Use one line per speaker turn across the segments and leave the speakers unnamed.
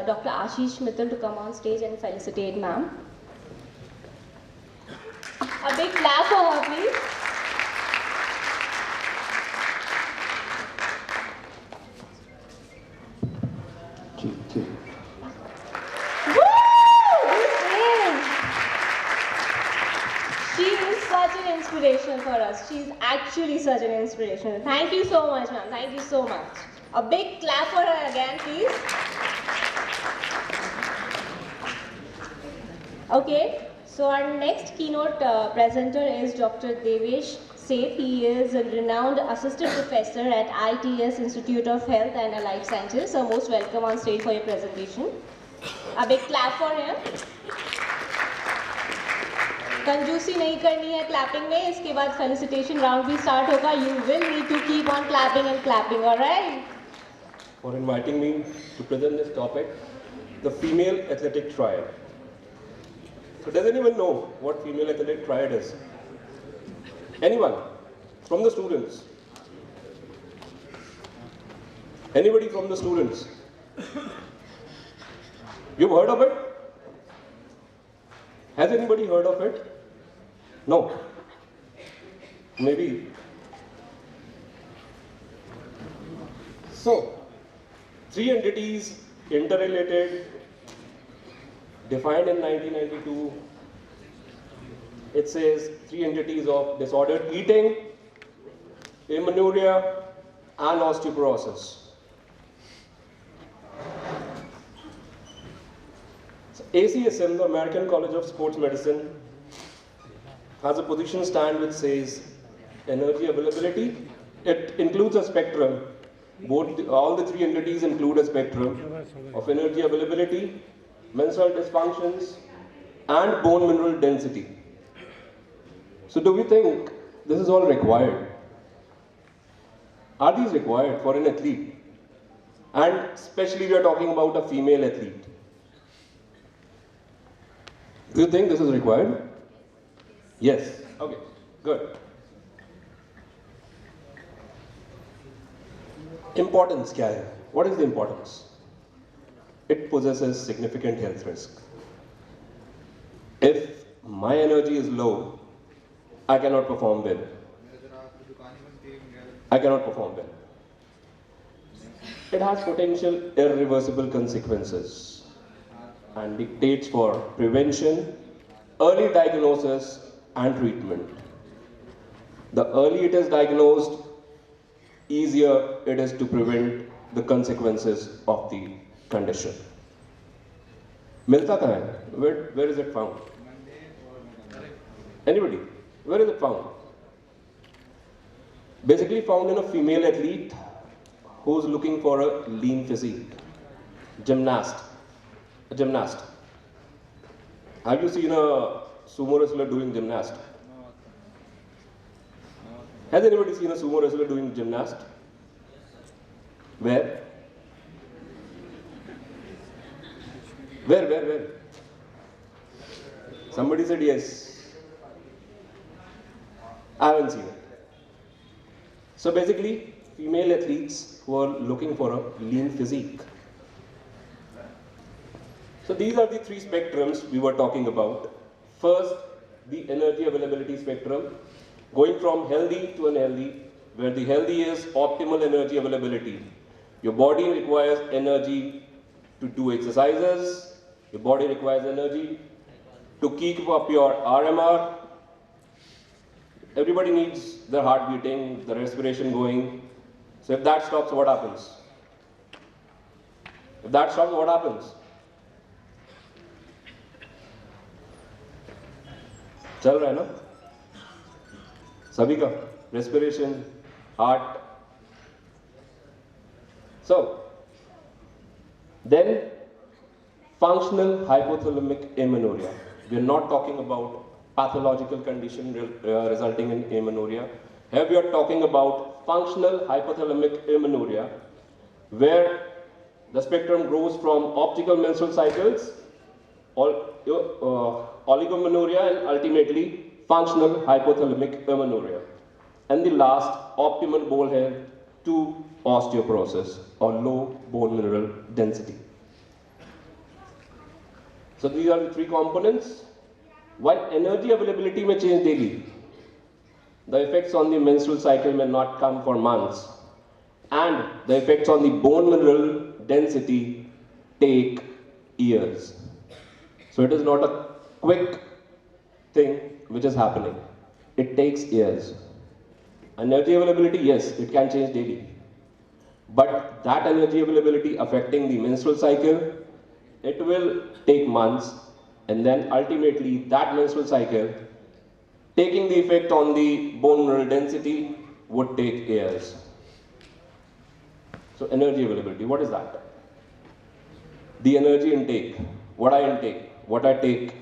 Dr. Ashish Mittal to come on stage and felicitate ma'am. A big clap for her, please. She is such an inspiration for us. She is actually such an inspiration. Thank you so much, ma'am. Thank you so much. A big clap for her again, please. Okay, so our next keynote presenter is Dr. Devesh Seth. He is a renowned assistant professor at ITS Institute of Health and Allied Sciences. So most welcome on stage for your presentation. A big clap for him. कंजूसी नहीं करनी है clapping में, इसके बाद felicitation round भी start होगा. You will need to keep on clapping and clapping, all right?
For inviting me to present this topic, the female athletic triad. So does anyone know what female athletic triad is? Anyone? From the students? Anybody from the students? You've heard of it? Has anybody heard of it? No. Maybe. So, three entities interrelated, defined in 1992. It says three entities of disordered eating, amenorrhea, and osteoporosis. So, ACSM, the American College of Sports Medicine, has a position stand which says energy availability. It includes a spectrum. All the three entities include a spectrum of energy availability, menstrual dysfunctions, and bone mineral density. So do we think this is all required? Are these required for an athlete? And especially we are talking about a female athlete. Do you think this is required? Yes. Okay, good. Importance क्या है? What is the importance? It possesses significant health risk. If my energy is low, I cannot perform well. I cannot perform well. It has potential irreversible consequences and dictates for prevention, early diagnosis, and treatment. The early it is diagnosed, easier it is to prevent the consequences of the condition. Milta kahan hai? Where is it found? Anybody? Where is it found? Basically found in a female athlete who's looking for a lean physique. Gymnast. A gymnast. Have you seen a sumo wrestler doing gymnast? Has anybody seen a sumo wrestler doing gymnast? Where? Where? Somebody said yes. I haven't seen it. So basically, female athletes who are looking for a lean physique. So these are the three spectrums we were talking about. First, the energy availability spectrum, going from healthy to unhealthy, where the healthy is optimal energy availability. Your body requires energy to do exercises, your body requires energy to keep up your RMR. Everybody needs their heart beating, the respiration going. So if that stops, what happens? If that stops, what happens? चल रहा है ना सभी का respiration, heart. So then functional hypothalamic amenorrhea. We are not talking about pathological condition resulting in amenorrhea. Here we are talking about functional hypothalamic amenorrhea, where the spectrum grows from optical menstrual cycles, oligomenorrhea, and ultimately functional hypothalamic amenorrhea. And the last, optimal bone health to osteoporosis or low bone mineral density. So these are the three components. While energy availability may change daily, the effects on the menstrual cycle may not come for months, and the effects on the bone mineral density take years. So it is not a quick thing which is happening. It takes years. Energy availability, yes, it can change daily. But that energy availability affecting the menstrual cycle, it will take months, and then ultimately that menstrual cycle taking the effect on the bone mineral density would take years. So energy availability, what is that? The energy intake, what I intake, what I take,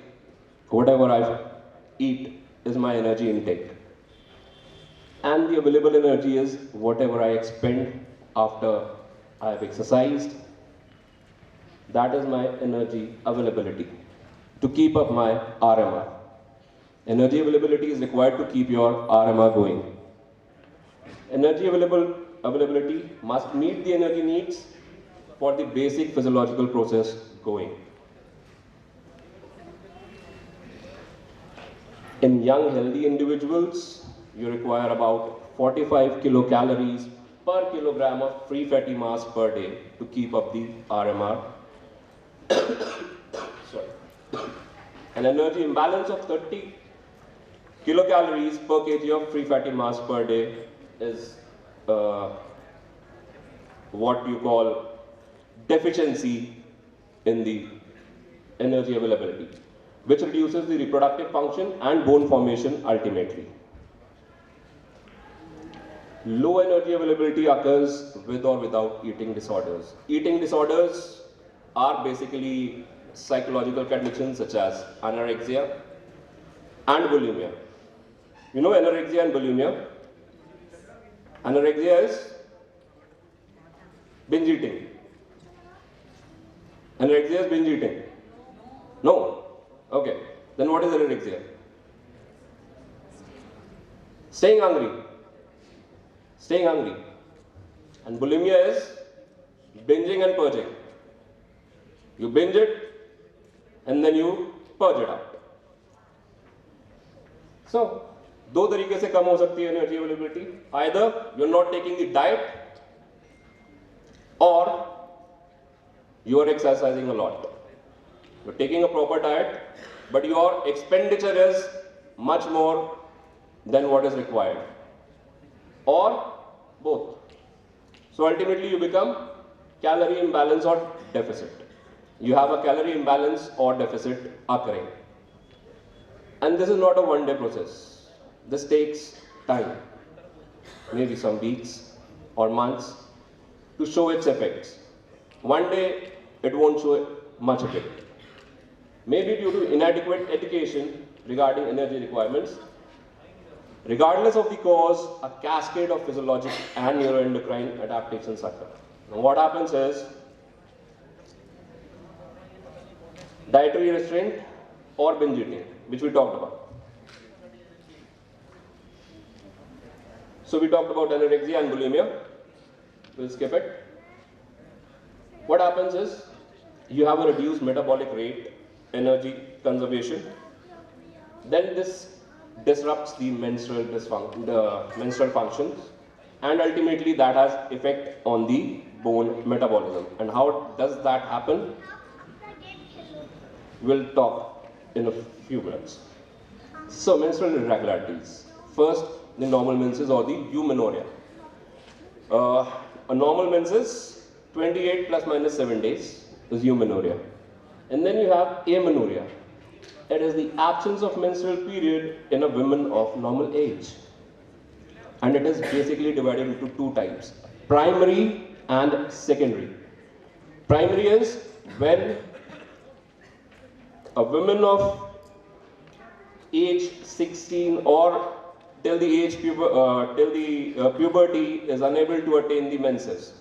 whatever I eat is my energy intake. And the available energy is whatever I expend after I have exercised. That is my energy availability to keep up my RMR. Energy availability is required to keep your RMR going. Energy availability must meet the energy needs for the basic physiological process going. In young healthy individuals, you require about 45 kilocalories per kilogram of free fatty mass per day to keep up the RMR. Sorry. An energy imbalance of 30 kilocalories per kg of free fatty mass per day is what you call deficiency in the energy availability, which reduces the reproductive function and bone formation ultimately. Low energy availability occurs with or without eating disorders. Eating disorders are basically psychological conditions such as anorexia and bulimia. You know anorexia and bulimia? Anorexia is binge eating. Anorexia is binge eating. No? Okay. Then what is anorexia? Staying hungry. Staying hungry. And bulimia is binging and purging. You binge it and then you purge it out. So, दो तरीके से कम हो सकती है energy availability. Either you're not taking the diet or you are exercising a lot. You're taking a proper diet, but your expenditure is much more than what is required. Or both. So ultimately you become calorie imbalance or deficit. You have a calorie imbalance or deficit occurring. And this is not a one-day process. This takes time, maybe some weeks or months, to show its effects. One day it won't show much effect. Maybe due to inadequate education regarding energy requirements. Regardless of the cause, a cascade of physiologic and neuroendocrine adaptations occur. Now what happens is, dietary restraint or binge eating, which we talked about. So we talked about anorexia and bulimia. We'll skip it. What happens is, you have a reduced metabolic rate, energy conservation. Then this disrupts the menstrual functions, and ultimately that has effect on the bone metabolism. And how does that happen? We'll talk in a few minutes. So menstrual irregularities. First, the normal menses or the eumenorrhea. A normal menses, 28 plus minus 7 days is eumenorrhea. And then you have amenorrhea. It is the absence of menstrual period in a woman of normal age. And it is basically divided into two types, primary and secondary. Primary is when a woman of age 16 or till the age puberty is unable to attain the menses.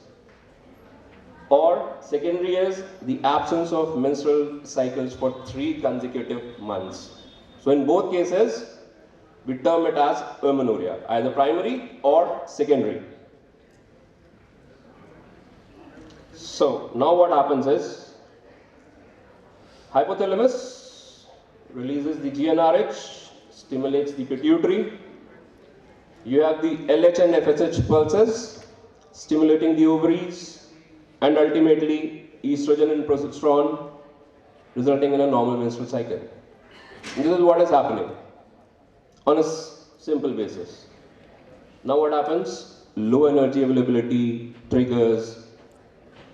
Or secondary is the absence of menstrual cycles for 3 consecutive months. So in both cases, we term it as amenorrhea, either primary or secondary. So now what happens is, Hypothalamus releases the GnRH, stimulates the pituitary. You have the LH and FSH pulses, stimulating the ovaries, and ultimately estrogen and progesterone, resulting in a normal menstrual cycle. And this is what is happening on a simple basis. Now what happens? Low energy availability triggers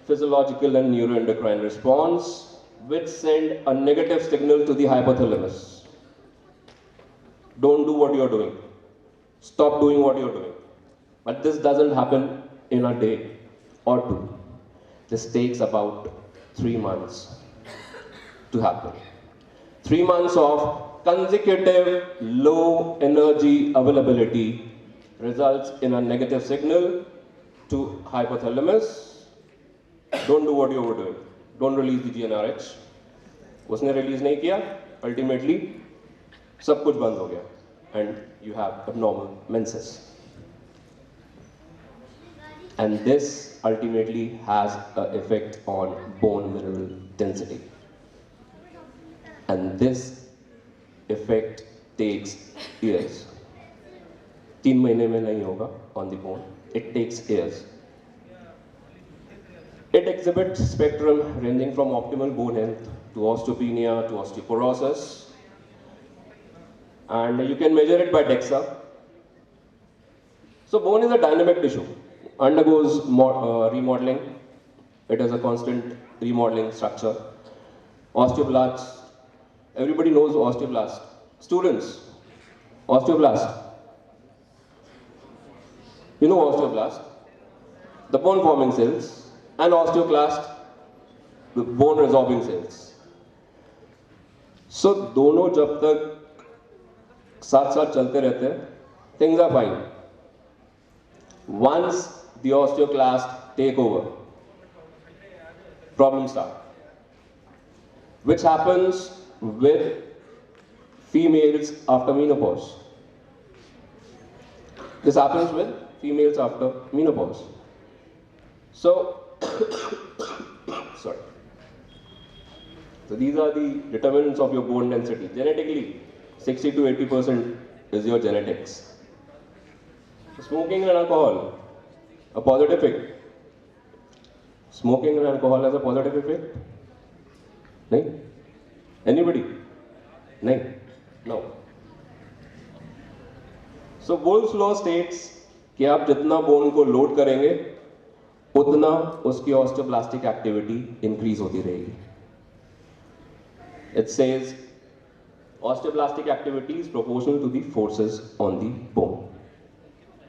physiological and neuroendocrine response, which send a negative signal to the hypothalamus. Don't do what you're doing. Stop doing what you're doing. But this doesn't happen in a day or two. This takes about 3 months to happen. 3 months of consecutive low energy availability results in a negative signal to hypothalamus. Don't do what you were doing. Don't release the GnRH. उसने release नहीं किया, ultimately सब कुछ बंद हो गया, and you have abnormal menses. And this ultimately has an effect on bone mineral density. And this effect takes years. 3 महीने में नहीं होगा on the bone. It takes years. It exhibits spectrum ranging from optimal bone health to osteopenia to osteoporosis. And you can measure it by DEXA. So bone is a dynamic tissue, undergoes remodeling. It is a constant remodeling structure. Osteoblasts, everybody knows osteoblast. Students, osteoblast. You know osteoblast, the bone forming cells, and osteoclast, the bone resorbing cells. So दोनों जब तक साथ साथ चलते रहते हैं, things are fine. Once the osteoclast take over, problems start. Which happens with females after menopause. This happens with females after menopause. So, sorry. So these are the determinants of your bone density. Genetically, 60 to 80% is your genetics. So smoking and alcohol, a positive effect. Smoking and alcohol has a positive effect? No? Anybody? No. No. So Wolff's law states कि आप जितना bone को load करेंगे उतना उसकी osteoblastic activity increase होती रहेगी. It says osteoblastic activity is proportional to the forces on the bone.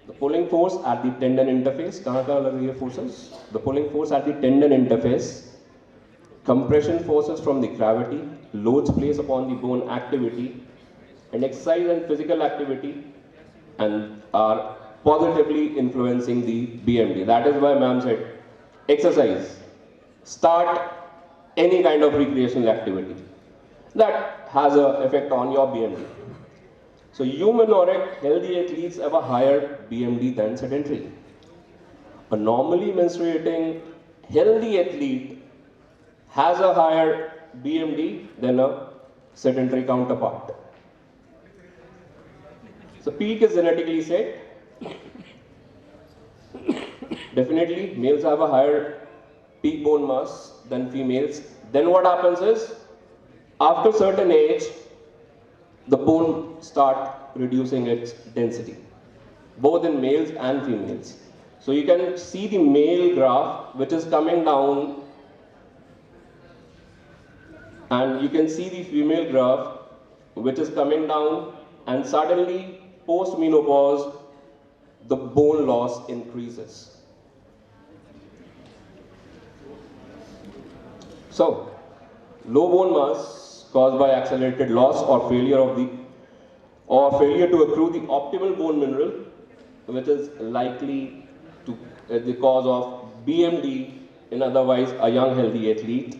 The pulling force at the tendon interface, कहाँ लग रही है forces? The pulling force at the tendon interface, compression forces from the gravity, loads placed upon the bone activity, and exercise and physical activity, and are positively influencing the BMD. That is why ma'am said, exercise. Start any kind of recreational activity. That has an effect on your BMD. So eumenoric healthy athletes have a higher BMD than sedentary. A normally menstruating healthy athlete has a higher BMD than a sedentary counterpart. So peak is genetically set. Definitely males have a higher peak bone mass than females. Then what happens is, after certain age, the bone start reducing its density, both in males and females. So you can see the male graph which is coming down, and you can see the female graph which is coming down, and suddenly post menopause the bone loss increases. So low bone mass caused by accelerated loss or failure to accrue the optimal bone mineral, which is likely to the cause of BMD in otherwise a young healthy athlete.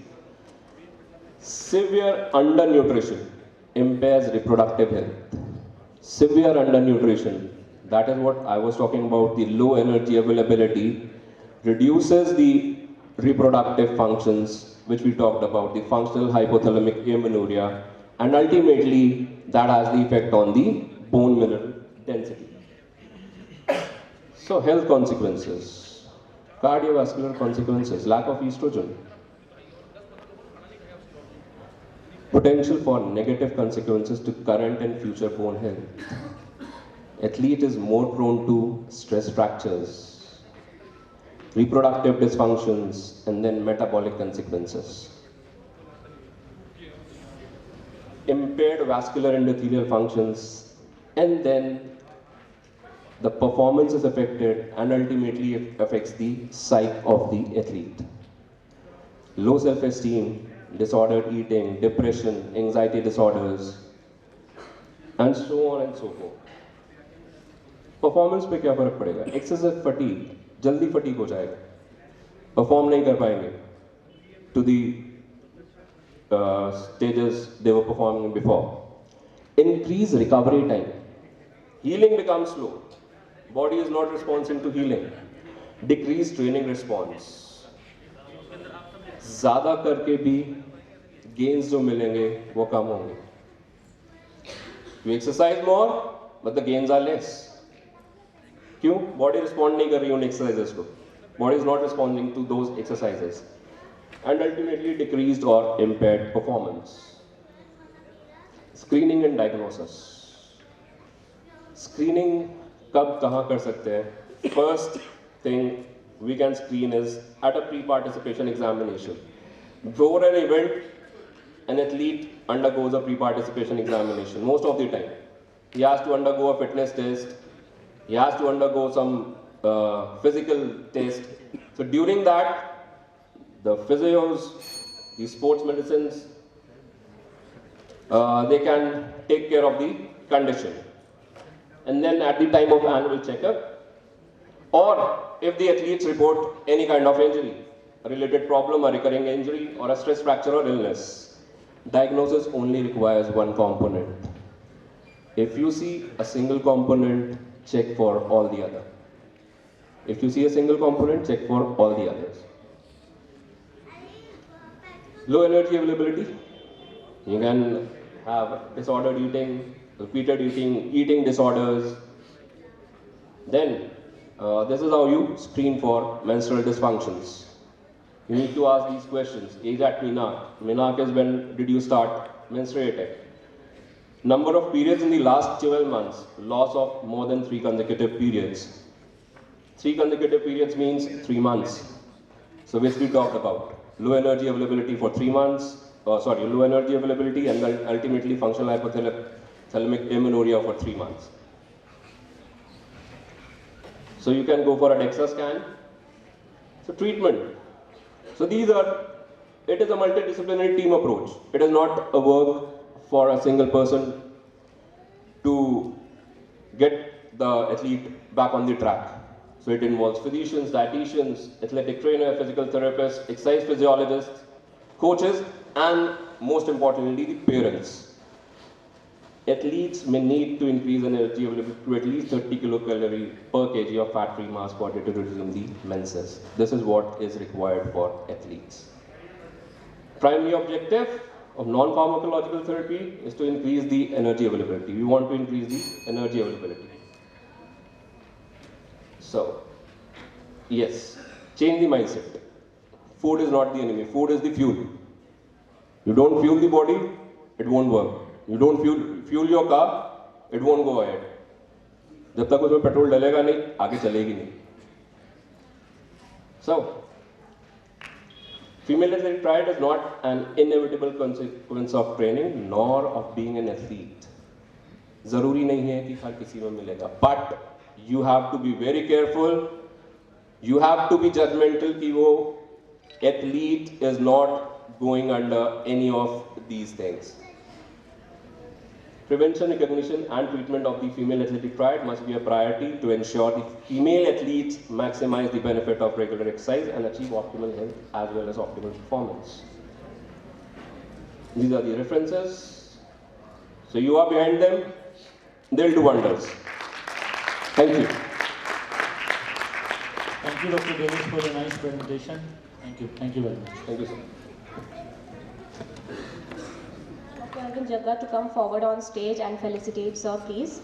Severe undernutrition impairs reproductive health. Severe undernutrition, that is what I was talking about, the low energy availability, reduces the reproductive functions which we talked about, the functional hypothalamic amenorrhea, and ultimately that has the effect on the bone mineral density. So health consequences, cardiovascular consequences, lack of estrogen, potential for negative consequences to current and future bone health. Athlete is more prone to stress fractures, reproductive dysfunctions, and then metabolic consequences. Impaired vascular endothelial functions, and then the performance is affected and ultimately it affects the psyche of the athlete. Low self-esteem, disordered eating, depression, anxiety disorders, and so on and so forth. Performance पे क्या फर्क पड़ेगा? Excessive fatigue, जल्दी fatigue हो जाएगा, perform नहीं कर पाएंगे to the stages they were performing before. Increase recovery time. Healing becomes slow. Body is not responding to healing. Decrease training response. ज़्यादा करके भी gains जो मिलेंगे वो कम होंगे. You exercise more, but the gains are less. क्यों? Body respond नहीं कर रही उन exercises को. Body is not responding to those exercises. And ultimately decreased or impaired performance. Screening and diagnosis. Screening कब कहाँ कर सकते हैं? First thing we can screen is at a pre-participation examination. Before an event, an athlete undergoes a pre-participation examination most of the time. He has to undergo a fitness test. He has to undergo some physical test. So during that, the physios, the sports medicines, they can take care of the condition. And then at the time of annual checkup, or if the athletes report any kind of injury, a related problem, a recurring injury, or a stress fracture or illness, diagnosis only requires one component. If you see a single component, check for all the other. If you see a single component, check for all the others. Low energy availability. You can have disordered eating, repeated eating, eating disorders. Then, this is how you screen for menstrual dysfunctions. You need to ask these questions. Age at menarche. Menarche is when did you start menstruating? Number of periods in the last 12 months. Loss of more than 3 consecutive periods. 3 consecutive periods means 3 months. So which we talked about. Low energy availability for 3 months. Low energy availability and then ultimately functional hypothalamic amenorrhea for 3 months. So you can go for a DEXA scan. So treatment. So it is a multidisciplinary team approach. It is not a work for a single person to get the athlete back on the track. So it involves physicians, dietitians, athletic trainer, physical therapists, exercise physiologists, coaches, and most importantly, the parents. Athletes may need to increase energy availability to at least 30 kilocalorie per kg of fat-free mass body to resume the menses. This is what is required for athletes. Primary objective of non-pharmacological therapy is to increase the energy availability. We want to increase the energy availability. So, yes, change the mindset. Food is not the enemy. Food is the fuel. You don't fuel the body, it won't work. You don't fuel your car, it won't go ahead. जब तक उसमें petrol डलेगा नहीं, आगे चलेगी नहीं. So, female athletic pride is not an inevitable consequence of training nor of being an athlete. जरूरी नहीं है कि हर किसी में मिलेगा. But you have to be very careful. You have to be judgmental कि वो athlete is not going under any of these things. Prevention, recognition, and treatment of the female athletic pride must be a priority to ensure the female athletes maximize the benefit of regular exercise and achieve optimal health as well as optimal performance. These are the references. So you are behind them, they'll do wonders. Thank you.
Thank you, Dr. Davis, for the nice presentation. Thank you. Thank you very much.
Thank you, sir.
Arvind Jagga to come forward on stage and felicitate sir, please.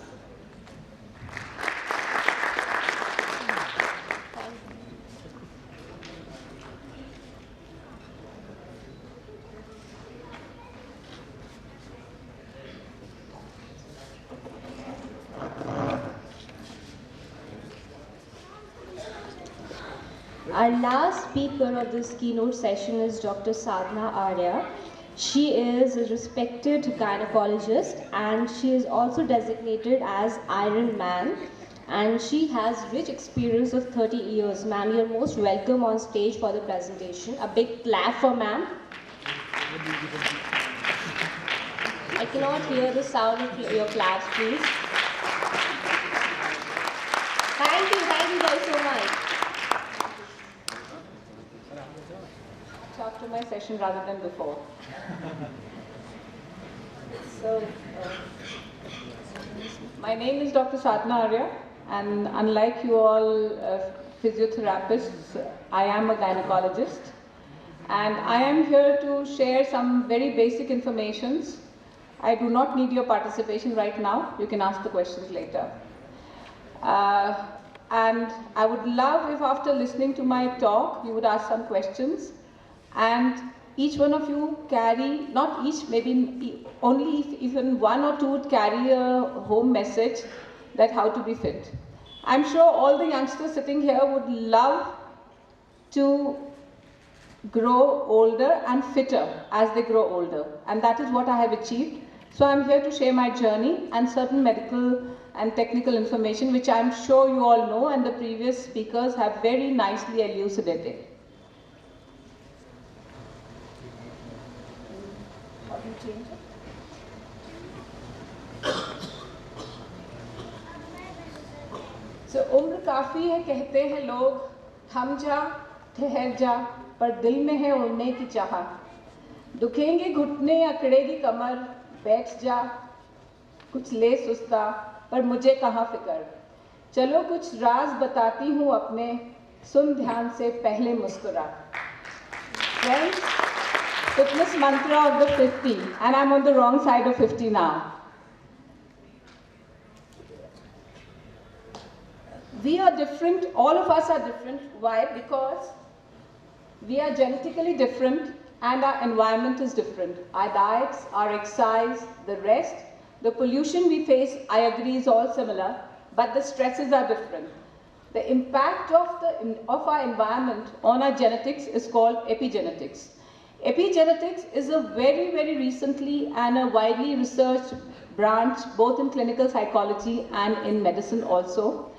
Our last speaker of this keynote session is Dr. Sadhna Arya. She is a respected gynecologist and she is also designated as Iron Man, and she has rich experience of 30 years. Ma'am, you're most welcome on stage for the presentation. A big clap for ma'am. I cannot hear the sound of your claps, please. Thank you guys so much. Talk to my session rather than before. So, my name is Dr. Sadhna Arya, and unlike you all physiotherapists, I am a gynecologist, and I am here to share some very basic informations. I do not need your participation right now. You can ask the questions later. And I would love if after listening to my talk, you would ask some questions. And each one of you carry, not each, maybe only if even one or two would carry a home message that how to be fit. I'm sure all the youngsters sitting here would love to grow older and fitter as they grow older. And that is what I have achieved. So I'm here to share my journey and certain medical and technical information which I'm sure you all know and the previous speakers have very nicely elucidated. So उम्र काफ़ी है कहते हैं लोग, थम जा ठहर जा पर दिल में है उड़ने की चाह, दुखेंगे घुटने अकड़ेगी कमर, बैठ जा कुछ ले सुस्ता पर मुझे कहाँ फिकर, चलो कुछ राज बताती हूँ अपने, सुन ध्यान से पहले मुस्कुरा. Friends, fitness mantra of the 50, and I'm on the wrong side of 50 now. We are different, all of us are different. Why? Because we are genetically different and our environment is different. Our diets, our exercise, the rest, the pollution we face, I agree, is all similar, but the stresses are different. The impact of our environment on our genetics is called epigenetics. Epigenetics is a very, very recently and a widely researched branch, both in clinical psychology and in medicine also.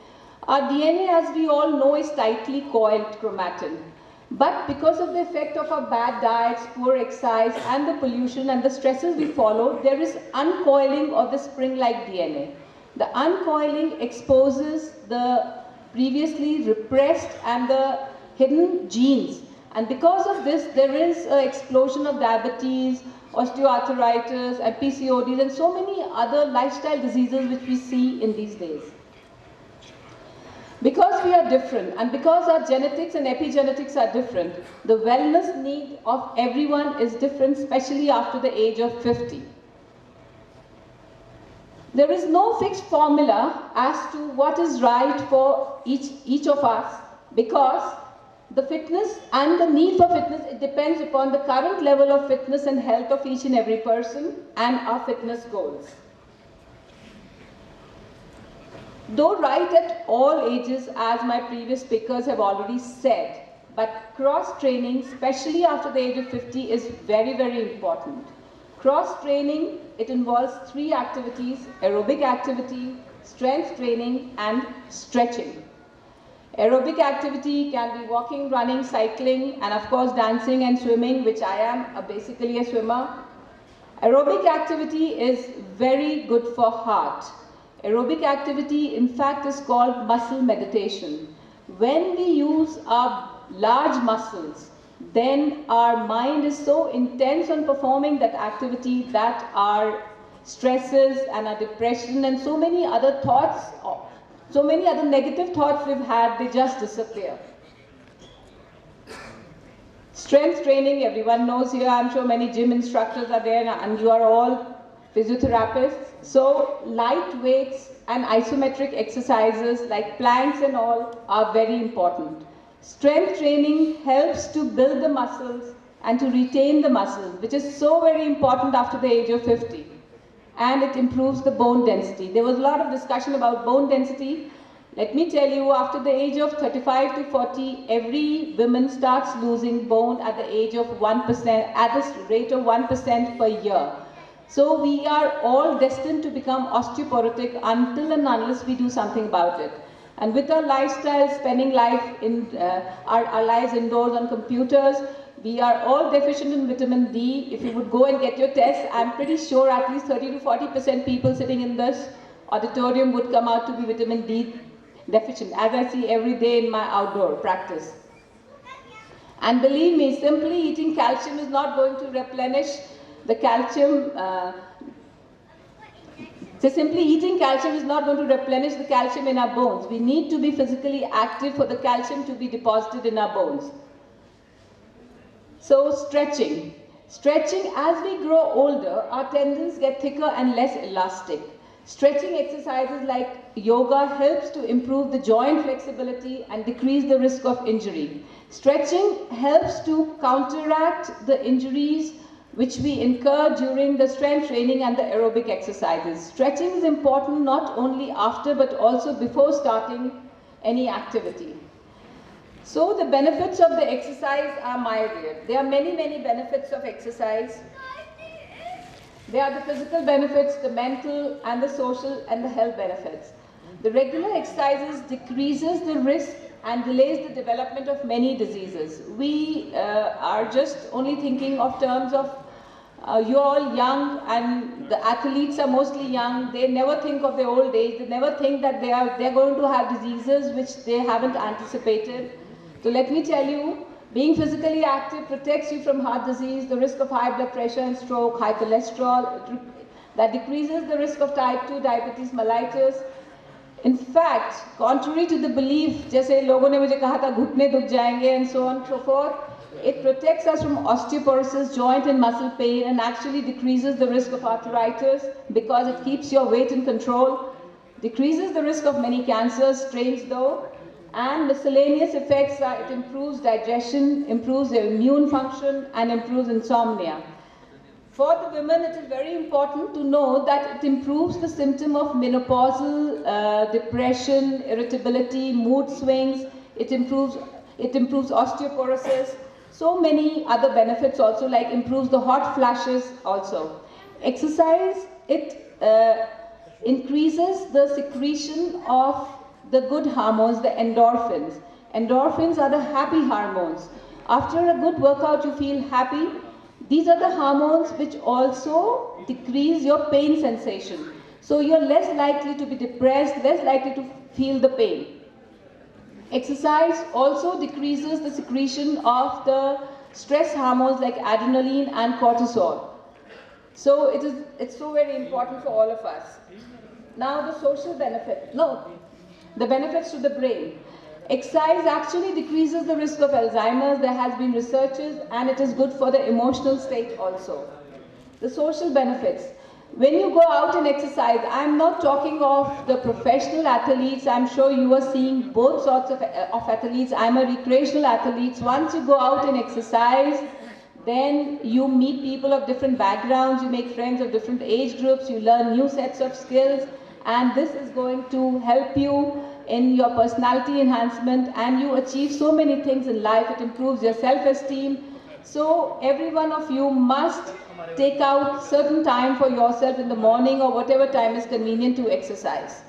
Our DNA, as we all know, is tightly coiled chromatin. But because of the effect of our bad diets, poor exercise, and the pollution and the stresses we follow, there is uncoiling of the spring-like DNA. The uncoiling exposes the previously repressed and the hidden genes. And because of this, there is an explosion of diabetes, osteoarthritis, and PCODs, and so many other lifestyle diseases which we see in these days. Because we are different, and because our genetics and epigenetics are different, the wellness need of everyone is different, especially after the age of 50. There is no fixed formula as to what is right for each of us, because the fitness and the need for fitness, it depends upon the current level of fitness and health of each and every person and our fitness goals. Though right at all ages, as my previous speakers have already said, but cross-training, especially after the age of 50, is very, very important. Cross-training, it involves 3 activities: aerobic activity, strength training, and stretching. Aerobic activity can be walking, running, cycling, and of course dancing and swimming, which I am basically a swimmer. Aerobic activity is very good for heart. Aerobic activity, in fact, is called muscle meditation. When we use our large muscles, then our mind is so intense on performing that activity that our stresses and our depression and so many other thoughts, so many other negative thoughts we've had, they just disappear.
Strength training, everyone knows here, I'm sure many gym instructors are there and you are all physiotherapists. So light weights and isometric exercises like planks and all are very important. Strength training helps to build the muscles and to retain the muscles, which is so very important after the age of 50. And it improves the bone density. There was a lot of discussion about bone density. Let me tell you, after the age of 35 to 40, every woman starts losing bone at the age of 1%, at the rate of 1% per year. So we are all destined to become osteoporotic until and unless we do something about it. And with our lifestyle, spending life in our lives indoors on computers, we are all deficient in vitamin D. If you would go and get your tests, I'm pretty sure at least 30 to 40% people sitting in this auditorium would come out to be vitamin D deficient, as I see every day in my outdoor practice. And believe me, simply eating calcium is not going to replenish the calcium. So simply eating calcium is not going to replenish the calcium in our bones. We need to be physically active for the calcium to be deposited in our bones. So stretching. Stretching, as we grow older, our tendons get thicker and less elastic. Stretching exercises like yoga helps to improve the joint flexibility and decrease the risk of injury. Stretching helps to counteract the injuries which we incur during the strength training and the aerobic exercises. Stretching is important not only after but also before starting any activity. So the benefits of the exercise are myriad. There are many, many benefits of exercise. There are the physical benefits, the mental and the social and the health benefits. The regular exercises decreases the risk and delays the development of many diseases. We are just only thinking of terms of you're all young and the athletes are mostly young. They never think of their old age. They never think that they're going to have diseases which they haven't anticipated. So let me tell you, being physically active protects you from heart disease, the risk of high blood pressure and stroke, high cholesterol. That decreases the risk of type 2 diabetes mellitus. In fact, contrary to the belief, जैसे लोगों ने मुझे कहा था घुटने दुख जाएंगे and so on and so forth, it protects us from osteoporosis, joint and muscle pain, and actually decreases the risk of arthritis because it keeps your weight in control, decreases the risk of many cancers, strains though, and miscellaneous effects are it improves digestion, improves the immune function, and improves insomnia. For the women, it is very important to know that it improves the symptom of menopausal depression, irritability, mood swings. It improves osteoporosis. So many other benefits also, like improves the hot flashes also. Exercise, it increases the secretion of the good hormones, the endorphins. Endorphins are the happy hormones. After a good workout, you feel happy. These are the hormones which also decrease your pain sensation. So you're less likely to be depressed, less likely to feel the pain. Exercise also decreases the secretion of the stress hormones like adrenaline and cortisol. So it's so very important for all of us. Now the social benefit. The benefits to the brain. Exercise actually decreases the risk of Alzheimer's. There has been researches and it is good for the emotional state also. The social benefits. When you go out and exercise, I'm not talking of the professional athletes. I'm sure you are seeing both sorts of athletes. I'm a recreational athlete. Once you go out and exercise, then you meet people of different backgrounds, you make friends of different age groups, you learn new sets of skills, and this is going to help you in your personality enhancement, and you achieve so many things in life. It improves your self-esteem. So every one of you must take out certain time for yourself in the morning or whatever time is convenient to exercise.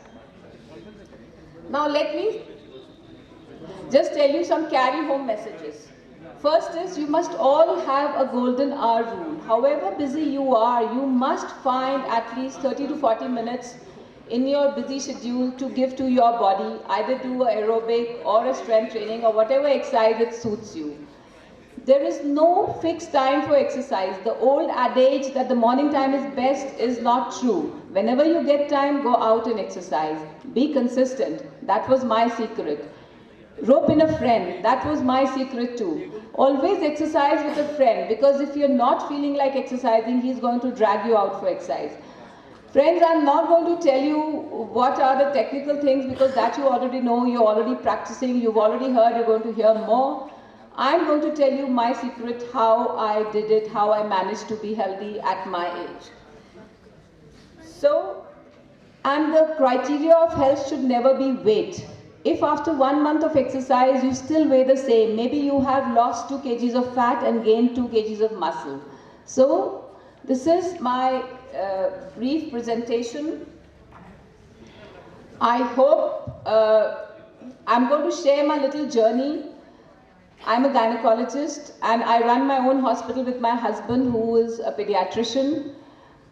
Now let me just tell you some carry-home messages. First is, you must all have a golden hour rule. However busy you are, you must find at least 30 to 40 minutes in your busy schedule to give to your body, either do a aerobic or a strength training or whatever exercise that suits you. There is no fixed time for exercise. The old adage that the morning time is best is not true. Whenever you get time, go out and exercise. Be consistent. That was my secret. Rope in a friend. That was my secret too. Always exercise with a friend, because if you're not feeling like exercising, he's going to drag you out for exercise. Friends, I'm not going to tell you what are the technical things, because that you already know, you're already practicing, you've already heard, you're going to hear more. I'm going to tell you my secret, how I did it, how I managed to be healthy at my age. So, and the criteria of health should never be weight. If after 1 month of exercise you still weigh the same, maybe you have lost 2 kgs of fat and gained 2 kgs of muscle. So, this is my brief presentation. I hope I'm going to share my little journey. I'm a gynecologist and I run my own hospital with my husband, who is a pediatrician.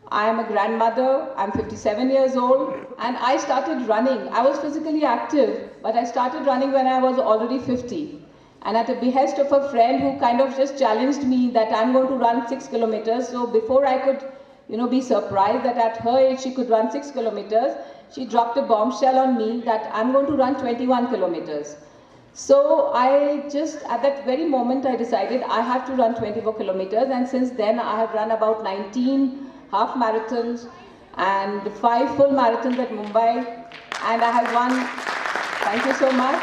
I am a grandmother, I'm 57 years old, and I started running. I was physically active, but I started running when I was already 50. And at the behest of a friend who kind of just challenged me that I'm going to run 6 kilometers. So before I could, be surprised that at her age she could run 6 kilometers, she dropped a bombshell on me that I'm going to run 21 kilometers. So I just, at that very moment, I decided I have to run 24 kilometers, and since then I have run about 19 half marathons and 5 full marathons at Mumbai, and I have won, thank you so much.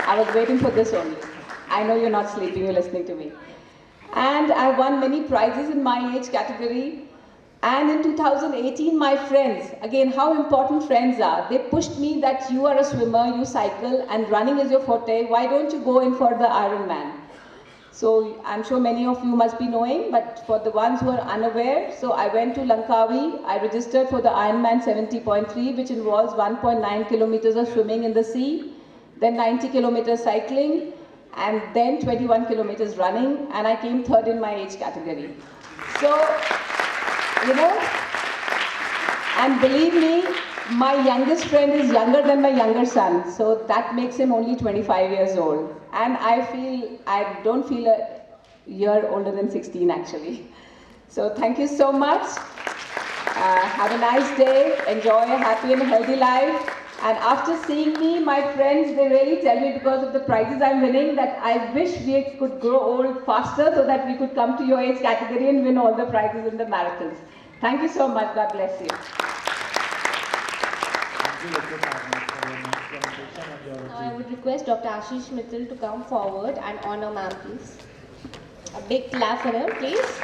I was waiting for this only. I know you're not sleeping, you're listening to me. And I've won many prizes in my age category. And in 2018, my friends, again, how important friends are. They pushed me that you are a swimmer, you cycle, and running is your forte. Why don't you go in for the Ironman? So I'm sure many of you must be knowing, but for the ones who are unaware, so I went to Langkawi. I registered for the Ironman 70.3, which involves 1.9 kilometers of swimming in the sea, then 90 kilometers cycling, and then 21 kilometers running, and I came third in my age category. So, and believe me, my youngest friend is younger than my younger son, so that makes him only 25 years old. And I don't feel a year older than 16 actually. So thank you so much. Have a nice day, enjoy a happy and healthy life. And after seeing me, my friends, they really tell me, because of the prizes I'm winning, that I wish we could grow old faster so that we could come to your age category and win all the prizes in the marathons. Thank you so much. God bless you.
Now I would request Dr. Ashish Mittal to come forward and honor ma'am, please. A big clap for him, please.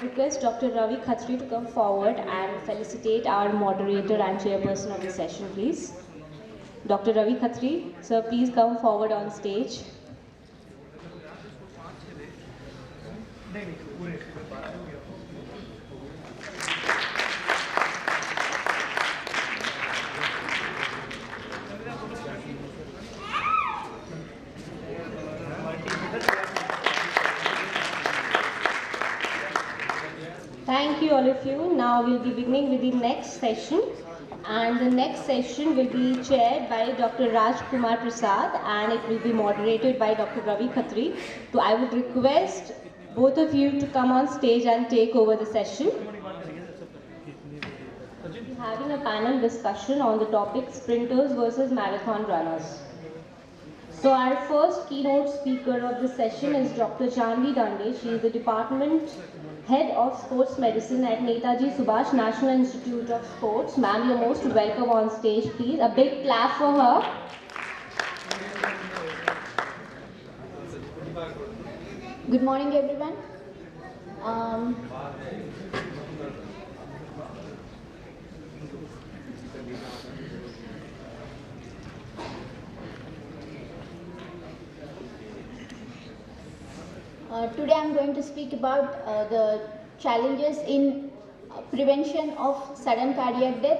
Request Dr. Ravi Khatri to come forward and felicitate our moderator and chairperson of the session, please. Dr. Ravi Khatri, sir, please come forward on stage. Thank you, all of you. Now we'll be beginning with the next session, and the next session will be chaired by Dr. Raj Kumar Prasad, and it will be moderated by Dr. Ravi Khatri. So I would request both of you to come on stage and take over the session. We'll be having a panel discussion on the topic sprinters versus marathon runners. So our first keynote speaker of the session is Dr. Janvi Dande. She is the department head of sports medicine at Netaji Subhash National Institute of Sports. Ma'am, you're most welcome on stage, please. A big clap for her.
Good morning, everyone. Today I'm going to speak about the challenges in prevention of sudden cardiac death,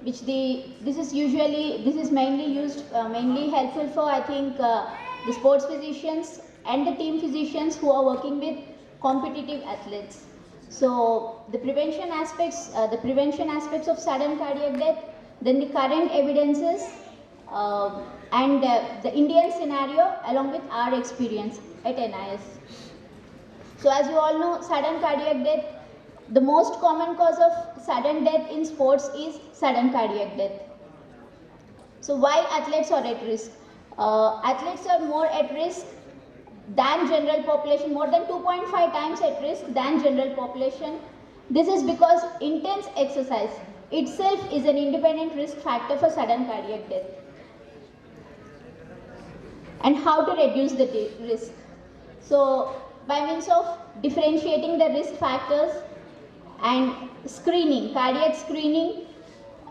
which this is mainly helpful for, I think, the sports physicians and the team physicians who are working with competitive athletes. So the prevention aspects of sudden cardiac death then the current evidences, and the Indian scenario along with our experience at NIS. So as you all know, sudden cardiac death, the most common cause of sudden death in sports is sudden cardiac death. So why athletes are at risk? Athletes are more at risk than general population, more than 2.5 times at risk than general population. This is because intense exercise itself is an independent risk factor for sudden cardiac death. And how to reduce the risk? So by means of differentiating the risk factors and screening, cardiac screening,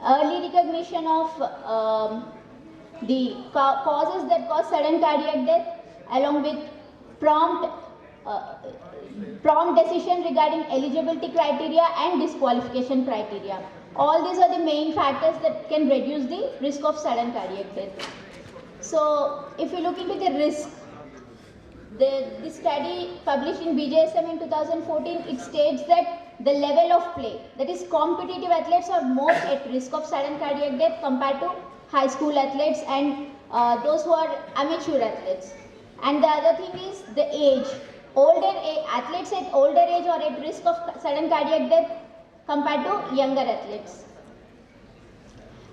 early recognition of the causes that cause sudden cardiac death, along with prompt decision regarding eligibility criteria and disqualification criteria. All these are the main factors that can reduce the risk of sudden cardiac death. So if you look into the risk, the study published in BJSM in 2014, it states that the level of play, that is competitive athletes are more at risk of sudden cardiac death compared to high school athletes and those who are amateur athletes. And the other thing is the age. Athletes at older age are at risk of sudden cardiac death compared to younger athletes.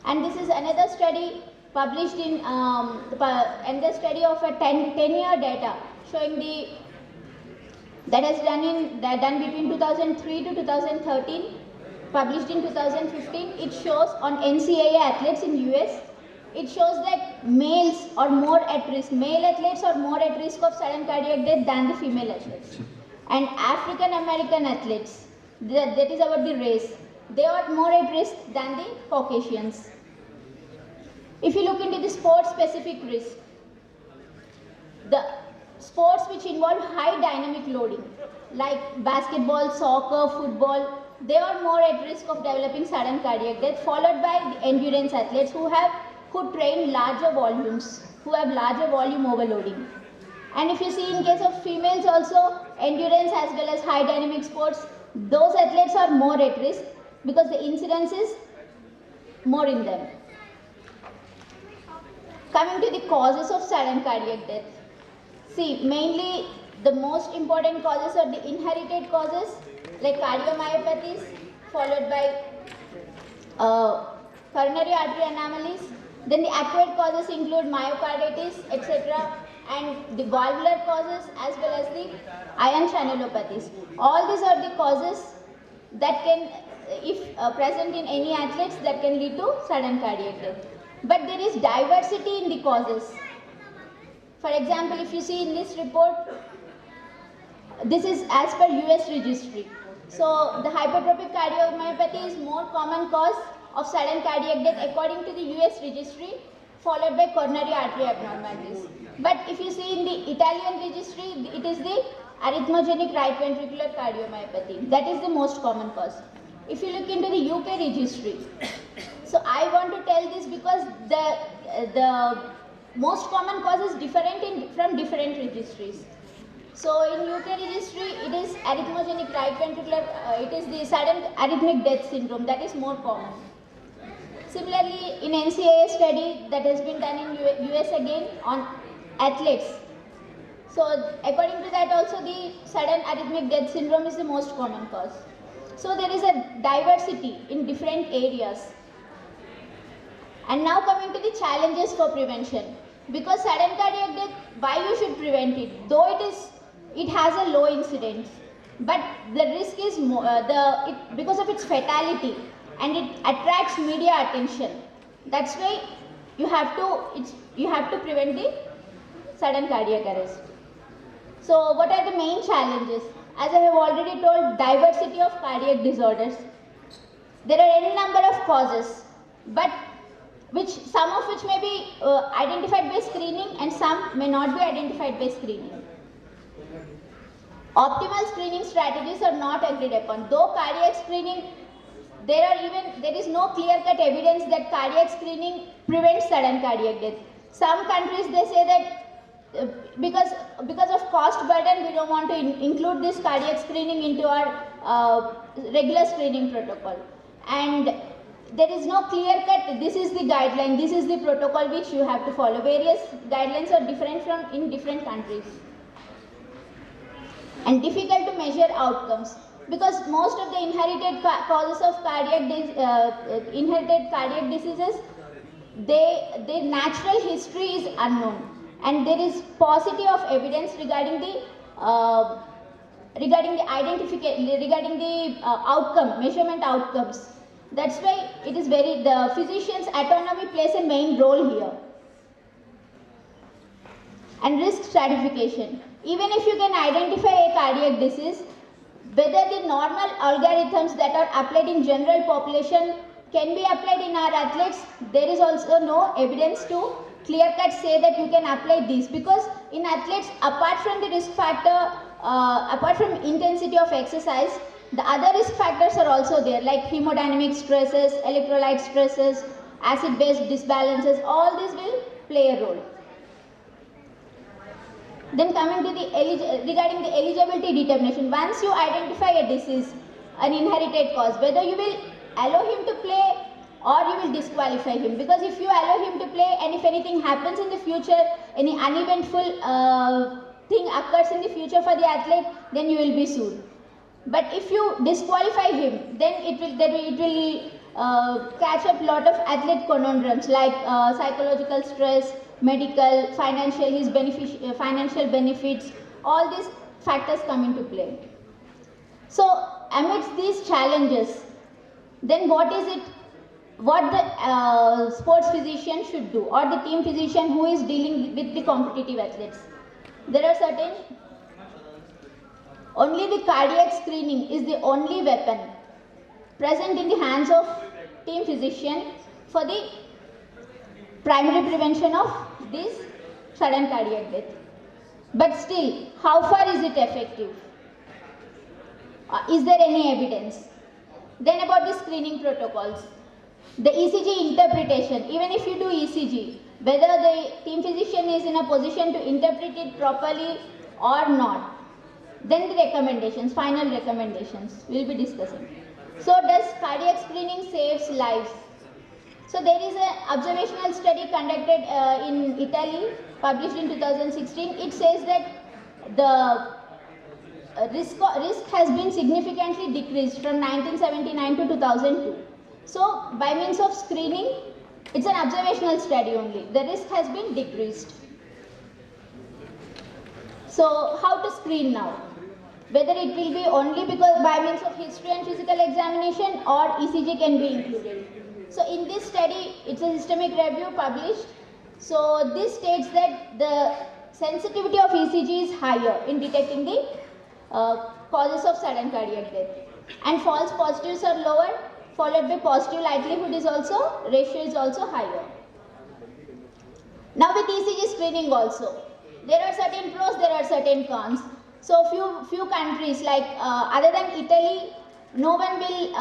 And this is another study published in the study of a 10-year data showing that has done between 2003 to 2013, published in 2015. It shows on NCAA athletes in US. It shows that males are more at risk. Male athletes are more at risk of sudden cardiac death than the female athletes. And African American athletes, that is about the race, they are more at risk than the Caucasians. If you look into the sport specific risk, the sports which involve high dynamic loading like basketball, soccer, football, they are more at risk of developing sudden cardiac death, followed by the endurance athletes who train larger volumes, who have larger volume overloading. And if you see in case of females also, endurance as well as high dynamic sports, those athletes are more at risk because the incidence is more in them. Coming to the causes of sudden cardiac death. See, mainly the most important causes are the inherited causes like cardiomyopathies, followed by coronary artery anomalies. Then the acquired causes include myocarditis, etc. and the valvular causes as well as the ion channelopathies. All these are the causes that can, if present in any athletes, that can lead to sudden cardiac death. But there is diversity in the causes. For example, if you see in this report, this is as per US registry. So the hypertrophic cardiomyopathy is more common cause of sudden cardiac death according to the US registry, followed by coronary artery abnormalities. But if you see in the Italian registry, it is the arrhythmogenic right ventricular cardiomyopathy. That is the most common cause. If you look into the UK registry, so I want to tell this because the most common cause is different from different registries. So in UK registry, it is arrhythmogenic right ventricular, it is the sudden arrhythmic death syndrome, that is more common. Similarly, in NCAA study that has been done in US again on athletes. So according to that also, the sudden arrhythmic death syndrome is the most common cause. So there is a diversity in different areas. And now coming to the challenges for prevention. Because sudden cardiac death, why you should prevent it? Though it has a low incidence, but the risk is more, because of its fatality, and it attracts media attention. That's why you have to prevent the sudden cardiac arrest. So what are the main challenges? As I have already told, diversity of cardiac disorders. There are any number of causes, but some of which may be identified by screening and some may not be identified by screening. Optimal screening strategies are not agreed upon. Though cardiac screening, there is no clear-cut evidence that cardiac screening prevents sudden cardiac death. Some countries, they say that because of cost burden, we don't want to include this cardiac screening into our regular screening protocol. And there is no clear cut, this is the guideline, this is the protocol which you have to follow. Various guidelines are different from in different countries. And difficult to measure outcomes, because most of the inherited causes of inherited cardiac diseases, their natural history is unknown, and there is paucity of evidence regarding the outcome, measurement outcomes. That's why it is the physician's autonomy plays a main role here. And risk stratification. Even if you can identify a cardiac disease, whether the normal algorithms that are applied in general population can be applied in our athletes, there is also no evidence to clear cut say that you can apply these, because in athletes, apart from the risk factor, apart from intensity of exercise, the other risk factors are also there, like hemodynamic stresses, electrolyte stresses, acid-base disbalances, all these will play a role. Then coming to regarding the eligibility determination, once you identify a disease, an inherited cause, whether you will allow him to play or you will disqualify him, because if you allow him to play and if anything happens in the future, any uneventful thing occurs in the future for the athlete, then you will be sued. But if you disqualify him, then it will catch up a lot of athlete conundrums like psychological stress, medical, financial, financial benefits, all these factors come into play. So amidst these challenges, then what the sports physician should do, or the team physician who is dealing with the competitive athletes? There are certain, only the cardiac screening is the only weapon present in the hands of team physician for the primary prevention of this sudden cardiac death. But still, how far is it effective? Is there any evidence? Then about the screening protocols. The ECG interpretation, even if you do ECG, whether the team physician is in a position to interpret it properly or not. Then the recommendations, final recommendations, we'll be discussing. So does cardiac screening saves lives? So there is an observational study conducted in Italy, published in 2016. It says that the risk has been significantly decreased from 1979 to 2002. So by means of screening, it's an observational study only. The risk has been decreased. So how to screen now? Whether it will be only because by means of history and physical examination, or ECG can be included. So in this study, it's a systemic review published. So this states that the sensitivity of ECG is higher in detecting the causes of sudden cardiac death. And false positives are lower, followed by positive likelihood ratio is also higher. Now with ECG screening also, there are certain pros, there are certain cons. So few countries like other than Italy, no one will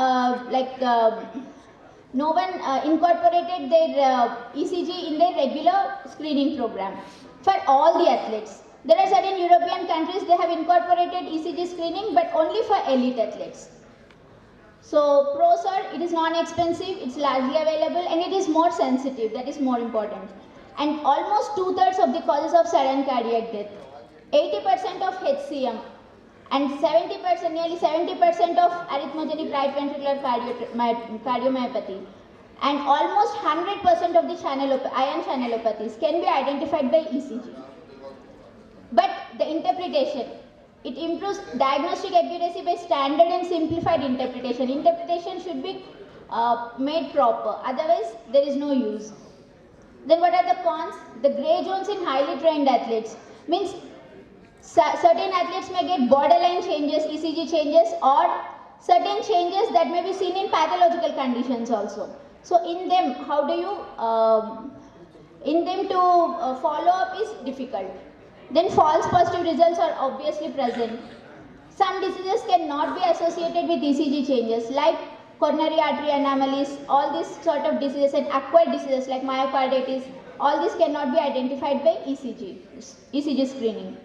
incorporated their ECG in their regular screening program for all the athletes. There are certain European countries, they have incorporated ECG screening, but only for elite athletes. So pros are, it is non-expensive, it's largely available, and it is more sensitive, that is more important. And almost 2/3 of the causes of sudden cardiac death, 80% of HCM, and 70%, nearly 70% of arrhythmogenic right ventricular cardiomyopathy, and almost 100% of the ion channelopathies can be identified by ECG. But the interpretation, it improves diagnostic accuracy by standard and simplified interpretation. Interpretation should be made proper, otherwise there is no use. Then what are the cons? The grey zones in highly trained athletes, means certain athletes may get borderline changes, ECG changes, or certain changes that may be seen in pathological conditions also. So in them, how do you, follow up is difficult. Then false positive results are obviously present. Some diseases cannot be associated with ECG changes, like coronary artery anomalies, all these sort of diseases, and acquired diseases like myocarditis, all these cannot be identified by ECG screening.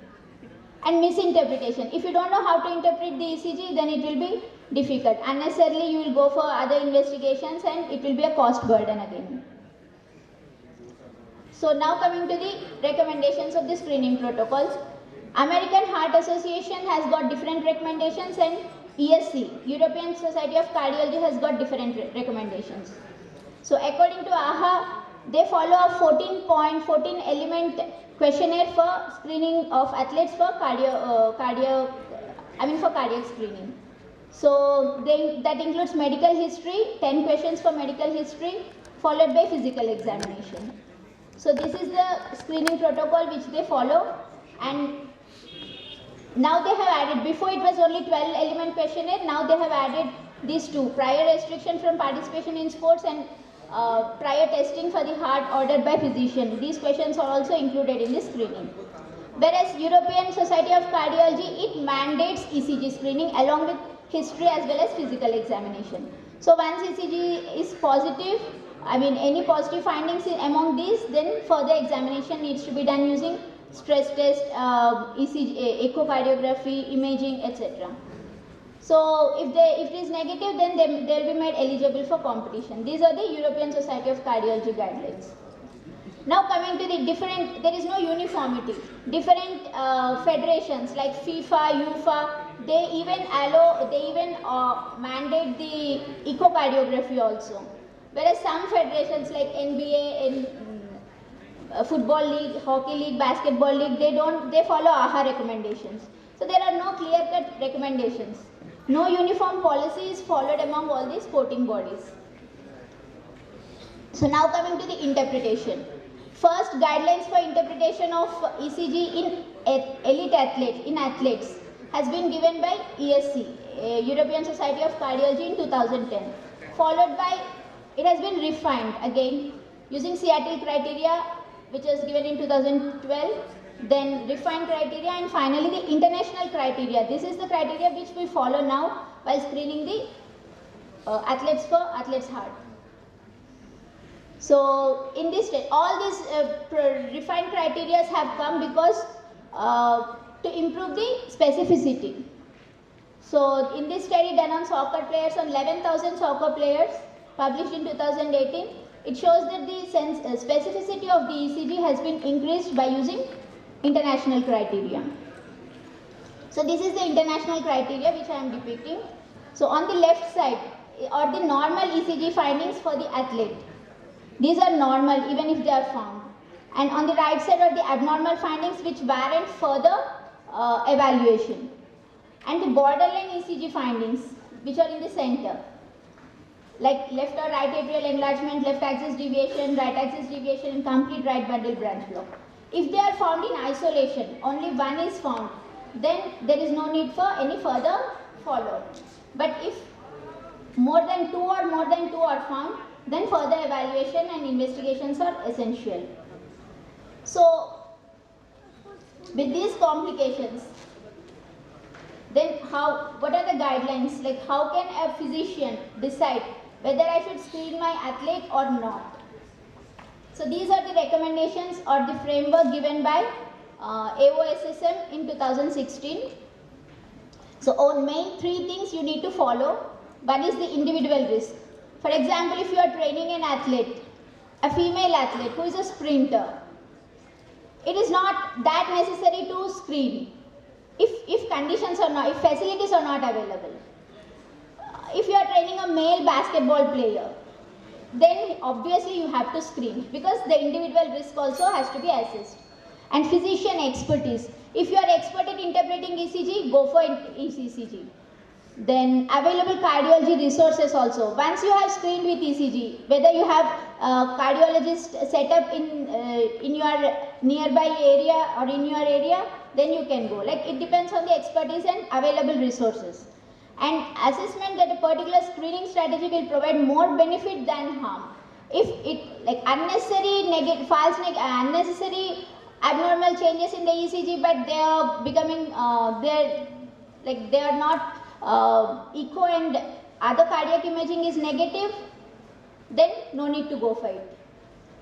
And misinterpretation. If you don't know how to interpret the ECG, then it will be difficult. Unnecessarily you will go for other investigations and it will be a cost burden again. So now coming to the recommendations of the screening protocols. American Heart Association has got different recommendations and ESC, European Society of Cardiology, has got different recommendations. So according to AHA, they follow a 14 element questionnaire for screening of athletes for cardiac screening. So that includes medical history, 10 questions for medical history, followed by physical examination. So this is the screening protocol which they follow, and now they have added, before it was only 12 element questionnaire, now they have added these two, prior restriction from participation in sports and prior testing for the heart ordered by physician. These questions are also included in the screening. Whereas European Society of Cardiology, it mandates ECG screening along with history as well as physical examination. So once ECG is positive, any positive findings among these, then further examination needs to be done using stress test, ECG, echocardiography, imaging, etc. So if it is negative, then they will be made eligible for competition. These are the European Society of Cardiology guidelines. Now coming to the different, there is no uniformity. Different federations like FIFA, UFA, they even mandate the echocardiography also. Whereas some federations like NBA and football league, hockey league, basketball league, they follow AHA recommendations. So there are no clear-cut recommendations. No uniform policy is followed among all these sporting bodies. So now coming to the interpretation. First, guidelines for interpretation of ECG in elite athletes has been given by ESC, European Society of Cardiology, in 2010. Followed by, it has been refined again using Seattle criteria, which was given in 2012, then refined criteria, and finally the international criteria. This is the criteria which we follow now while screening the athletes for athletes' heart. So in this stage, all these refined criteria have come because to improve the specificity. So in this study done on soccer players, on 11,000 soccer players, published in 2018, it shows that the specificity of the ECG has been increased by using international criteria. So this is the international criteria which I am depicting. So on the left side are the normal ECG findings for the athlete. These are normal even if they are found. And on the right side are the abnormal findings which warrant further evaluation. And the borderline ECG findings which are in the center, like left or right atrial enlargement, left axis deviation, right axis deviation, and complete right bundle branch block. If they are found in isolation, only one is found, then there is no need for any further follow-up. But if more than two are found, then further evaluation and investigations are essential. So with these complications, then what are the guidelines? Like how can a physician decide whether I should screen my athlete or not? So these are the recommendations or the framework given by AOSSM in 2016. So on main three things you need to follow. One is the individual risk. For example, if you are training an athlete, a female athlete who is a sprinter, it is not that necessary to screen if conditions are not, if facilities are not available. If you are training a male basketball player, then obviously you have to screen because the individual risk also has to be assessed. And physician expertise. If you are expert at interpreting ECG, go for ECG. Then available cardiology resources also. Once you have screened with ECG, whether you have a cardiologist set up in your nearby area or in your area, then you can go. Like it depends on the expertise and available resources. And assessment that a particular screening strategy will provide more benefit than harm. If it like unnecessary unnecessary abnormal changes in the ECG, but they are becoming they are not echo and other cardiac imaging is negative, then no need to go for it.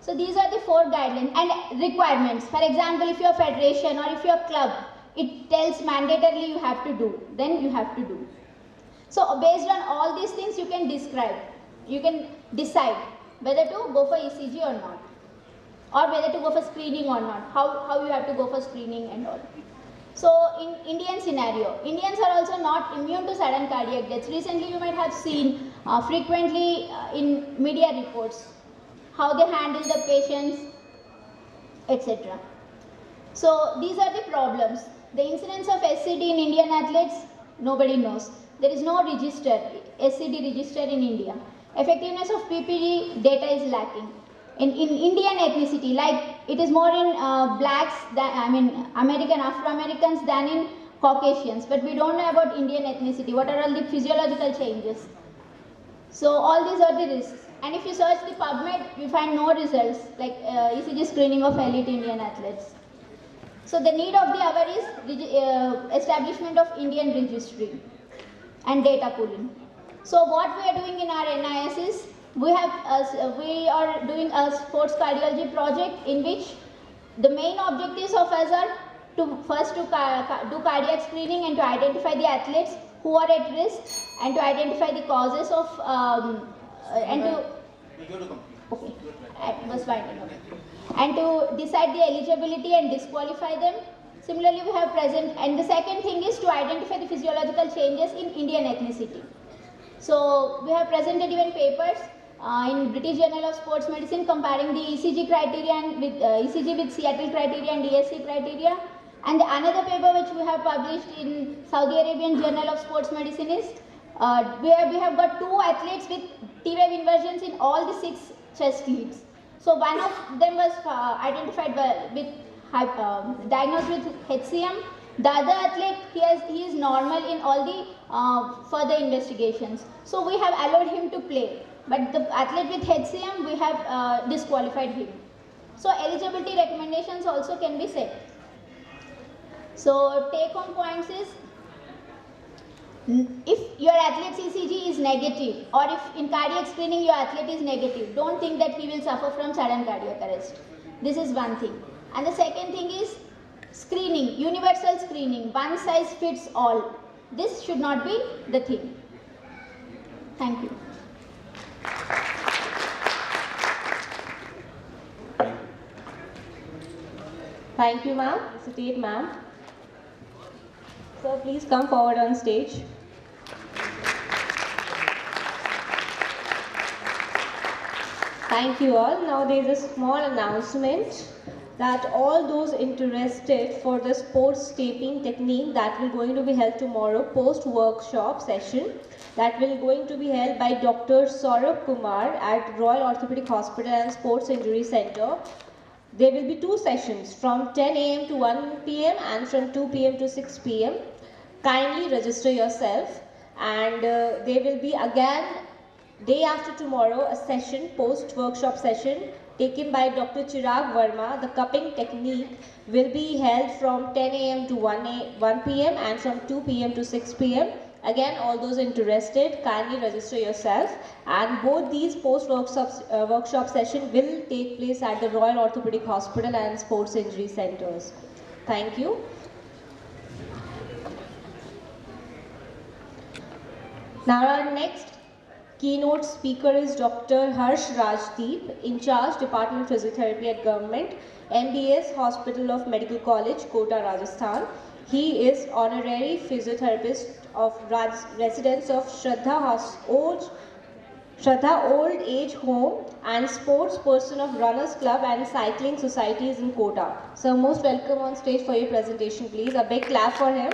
So these are the 4 guidelines and requirements. For example, if your federation or if your club, it tells mandatorily you have to do, then you have to do. So based on all these things, you can decide whether to go for ECG or not, or whether to go for screening or not, how you have to go for screening and all. So in Indian scenario, Indians are also not immune to sudden cardiac deaths. Recently you might have seen frequently in media reports how they handle the patients, etc. So these are the problems. The incidence of SCD in Indian athletes, nobody knows. There is no register, SCD register in India. Effectiveness of PPG data is lacking. In Indian ethnicity, like it is more in blacks than, Afro-Americans than in Caucasians, but we don't know about Indian ethnicity. What are all the physiological changes? So all these are the risks. And if you search the PubMed, you find no results like ECG screening of elite Indian athletes. So the need of the hour is establishment of Indian registry and data pooling. So what we are doing in our NIS is we are doing a sports cardiology project in which the main objectives of us are to first do cardiac screening and to identify the athletes who are at risk and to identify the causes of and to decide the eligibility and disqualify them. Similarly, we have present, and the second thing is to identify the physiological changes in Indian ethnicity. So we have presented even papers in British Journal of Sports Medicine comparing the ECG criteria and with ECG with Seattle criteria and ESC criteria. And another paper which we have published in Saudi Arabian Journal of Sports Medicine is where we have got 2 athletes with T-wave inversions in all the 6 chest leads. So one of them was identified with diagnosed with HCM. The other athlete, he is normal in all the further investigations. So we have allowed him to play. But the athlete with HCM, we have disqualified him. So eligibility recommendations also can be set. So take home points is, if your athlete's ECG is negative, or if in cardiac screening your athlete is negative, don't think that he will suffer from sudden cardiac arrest. This is one thing. And the second thing is screening, universal screening, one size fits all. This should not be the thing. Thank you.
Thank you, ma'am. Sit, ma'am. Sir, please come forward on stage. Thank you all. Now there is a small announcement that all those interested for the sports taping technique that will going to be held tomorrow post-workshop session, that will going to be held by Dr. Saurabh Kumar at Royal Orthopedic Hospital and Sports Injury Center. There will be 2 sessions from 10 a.m. to 1 p.m. and from 2 p.m. to 6 p.m. Kindly register yourself, and there will be again day after tomorrow a session, post-workshop session taken by Dr. Chirag Verma. The cupping technique will be held from 10 a.m. to 1 p.m. and from 2 p.m. to 6 p.m. Again, all those interested, kindly register yourself, and both these post-workshop session will take place at the Royal Orthopedic Hospital and Sports Injury Centers. Thank you. Now our next keynote speaker is Dr. Harsh Rajdeep, in charge Department of Physiotherapy at Government MBS Hospital of Medical College, Kota, Rajasthan. He is honorary physiotherapist of residents of Shraddha Old Age Home and sports person of Runners Club and Cycling Societies in Kota. So most welcome on stage for your presentation, please. A big clap for him.